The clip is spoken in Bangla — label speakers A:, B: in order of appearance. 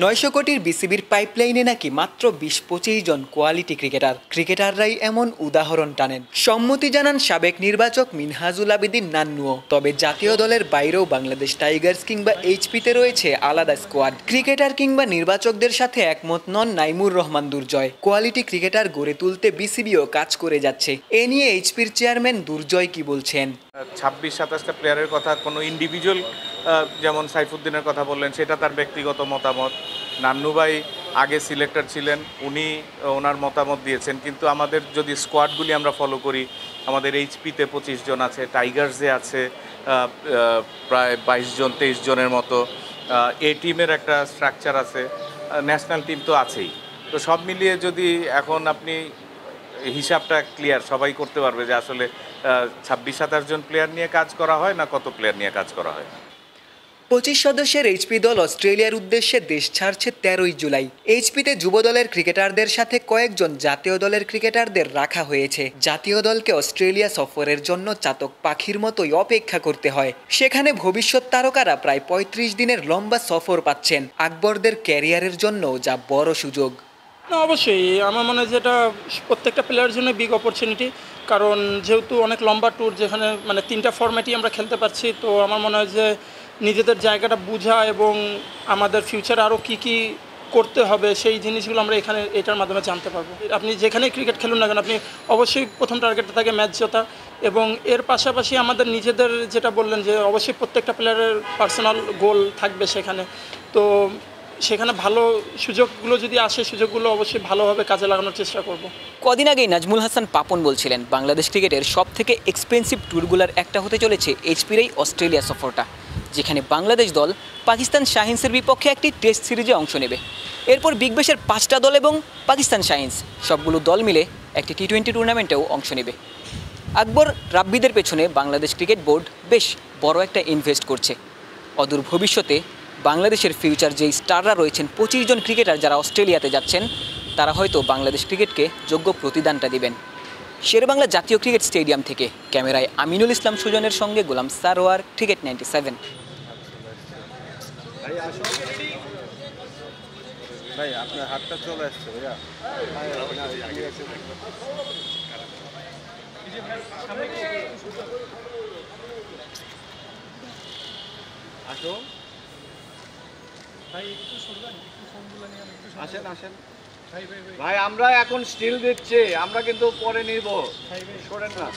A: 900 কোটির বিসিবির পাইপলাইনে নাকি মাত্র 20-25 জন কোয়ালিটি ক্রিকেটাররাই এমন উদাহরণ টানেন। সম্মতি জানান সাবেক নির্বাচক মিনহাজুল আবেদীন নান্নুও। তবে জাতীয় দলের বাইরেও বাংলাদেশ টাইগার্স কিংবা এইচপিতে রয়েছে আলাদা স্কোয়াড। ক্রিকেটার কিংবা নির্বাচকদের সাথে একমত নন নাইমুর রহমান দুর্জয়। কোয়ালিটি ক্রিকেটার গড়ে তুলতে বিসিবিও কাজ করে যাচ্ছে। এ নিয়ে এইচপির চেয়ারম্যান দুর্জয় কি বলছেন?
B: 26-27টা প্লেয়ারের কথা, কোনো ইন্ডিভিজুয়াল যেমন সাইফুদ্দিনের কথা বললেন, সেটা তার ব্যক্তিগত মতামত। নান্নু ভাই আগে সিলেক্টর ছিলেন, উনি ওনার মতামত দিয়েছেন। কিন্তু আমাদের যদি স্কোয়াডগুলি আমরা ফলো করি, আমাদের এইচপিতে 25 জন আছে, টাইগার্সে আছে প্রায় 22-23 জনের মতো, এ টিমের একটা স্ট্রাকচার আছে, ন্যাশনাল টিম তো আছেই। তো সব মিলিয়ে যদি এখন আপনি হিসাবটা ক্লিয়ার, সবাই করতে পারবে যে আসলে 26-27 জন প্লেয়ার নিয়ে কাজ করা হয় না কত প্লেয়ার নিয়ে কাজ করা হয়।
A: 25 সদস্যের এইচপি দল অস্ট্রেলিয়ার উদ্দেশ্যে দেশ ছাড়ছে 13ই জুলাই। এইচপিতে যুব দলের ক্রিকেটারদের সাথে কয়েকজন জাতীয় দলের ক্রিকেটারদের রাখা হয়েছে। জাতীয় দলকে অস্ট্রেলিয়া সফরের জন্য চাতক পাখির মতোই অপেক্ষা করতে হয়। সেখানে ভবিষ্যৎ তারকারা প্রায় 35 দিনের লম্বা সফর পাচ্ছেন। আকবরদের ক্যারিয়ারের জন্যও যা বড় সুযোগ।
C: না, অবশ্যই আমার মনে হয় যে এটা প্রত্যেকটা প্লেয়ারের জন্য বিগ অপরচুনিটি। কারণ যেহেতু অনেক লম্বা ট্যুর, যেখানে মানে 3টা ফরম্যাটই আমরা খেলতে পারছি, তো আমার মনে হয় যে নিজেদের জায়গাটা বোঝা এবং আমাদের ফিউচারে আরও কী করতে হবে সেই জিনিসগুলো আমরা এটার মাধ্যমে জানতে পারবো। আপনি যেখানে ক্রিকেট খেলুন না কেন, আপনি অবশ্যই প্রথম টার্গেটটা থাকে ম্যাচ জেতা, এবং এর পাশাপাশি আমাদের নিজেদের যেটা বললেন যে অবশ্যই প্রত্যেকটা প্লেয়ারের পার্সোনাল গোল থাকবে সেখানে। তো সেখানে ভালো সুযোগগুলো যদি আসে, সুযোগগুলো অবশ্যই ভালোভাবে কাজে লাগানোর চেষ্টা করব।
A: কদিন আগেই নাজমুল হাসান পাপন বলছিলেন বাংলাদেশ ক্রিকেটের সব থেকে এক্সপেন্সিভ ট্যুরগুলোর একটা হতে চলেছে এইচপির এই অস্ট্রেলিয়া সফরটা, যেখানে বাংলাদেশ দল পাকিস্তান শাহিনসের বিপক্ষে একটি টেস্ট সিরিজে অংশ নেবে। এরপর বিগ ব্যাশের 5টা দল এবং পাকিস্তান শাহিনস সবগুলো দল মিলে একটি টি-20 টুর্নামেন্টেও অংশ নেবে। আকবর রাব্বিদের পেছনে বাংলাদেশ ক্রিকেট বোর্ড বেশ বড় একটা ইনভেস্ট করছে। অদূর ভবিষ্যতে বাংলাদেশের ফিউচার যেই স্টাররা রয়েছেন, 25 জন ক্রিকেটার যারা অস্ট্রেলিয়াতে যাচ্ছেন, তারা হয়তো বাংলাদেশ ক্রিকেটকে যোগ্য প্রতিদানটা দিবেন। শেরেবাংলা জাতীয় ক্রিকেট স্টেডিয়াম থেকে ক্যামেরায় আমিনুল ইসলাম সুজনের সঙ্গে গোলাম সারোয়ার, ক্রিকেট 97।
D: ভাই আপনার হাতটা চলে আসছে ভাইয়া। আসো আসেন আসেন ভাই, আমরা এখন স্টিল দিচ্ছি, আমরা কিন্তু পরে নিব, সরেন না।